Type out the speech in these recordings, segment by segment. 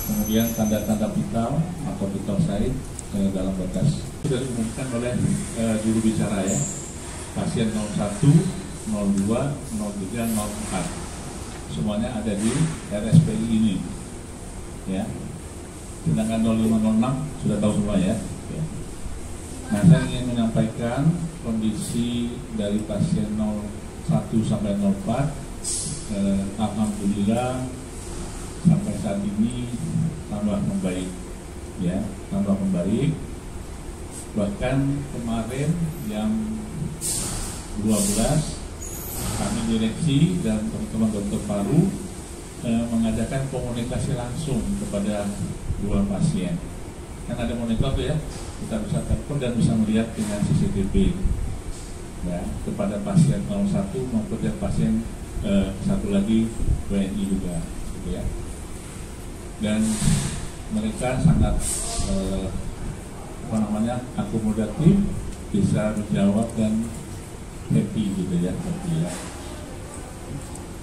Kemudian tanda-tanda vital atau vital sign dalam berkas sudah diumumkan oleh juru bicara ya, pasien 01, 02, 03, 04 semuanya ada di RSPI ini ya. Sedangkan 0506 sudah tahu semua ya. Nah, saya ingin menyampaikan kondisi dari pasien 01 sampai 04 alhamdulillah sampai saat ini tambah membaik ya, tambah membaik. Bahkan kemarin yang 12 kami direksi dan teman-teman dokter paru mengadakan komunikasi langsung kepada dua pasien. Kan ada monitor tuh ya, kita bisa telepon dan bisa melihat dengan CCTV ya, kepada pasien 01 maupun yang pasien satu lagi WNI juga gitu ya. Dan mereka sangat akomodatif, bisa menjawab dan happy gitu ya,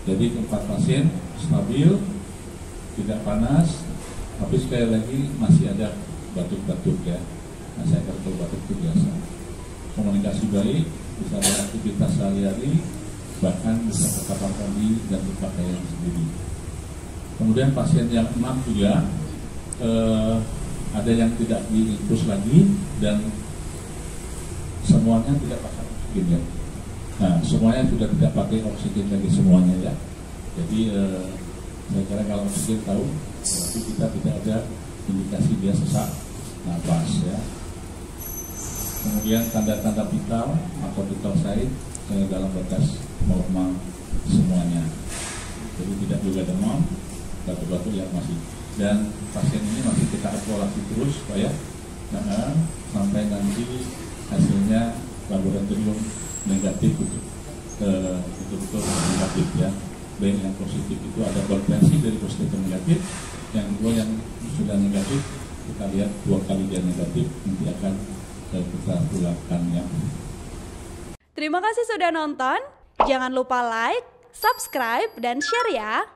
Jadi tempat pasien stabil, tidak panas, tapi sekali lagi masih ada batuk-batuk ya. Nah, saya kira batuk itu biasa. Komunikasi baik, bisa beraktivitas sehari-hari, bahkan bisa ke kamar mandi dan berpakaian sendiri. Kemudian pasien yang 6 juga ada yang tidak diinfus lagi dan semuanya tidak pakai oksigen ya. Nah, semuanya sudah tidak pakai oksigen lagi semuanya ya. Jadi saya kira kalau oksigen tahu, berarti kita tidak ada indikasi dia sesak nafas ya. Kemudian tanda-tanda vital atau vital sign dalam batas normal semuanya. Jadi tidak juga demam, batuk-batuk yang masih. Dan pasien ini masih kita evaluasi terus supaya sampai nanti hasilnya laboratorium negatif betul-betul negatif ya. Baik yang positif itu ada konvensi dari positif ke negatif, yang kedua yang sudah negatif kita lihat 2 kali dia negatif, nanti akan kita pulangkan ya. Terima kasih sudah nonton, jangan lupa like, subscribe, dan share ya.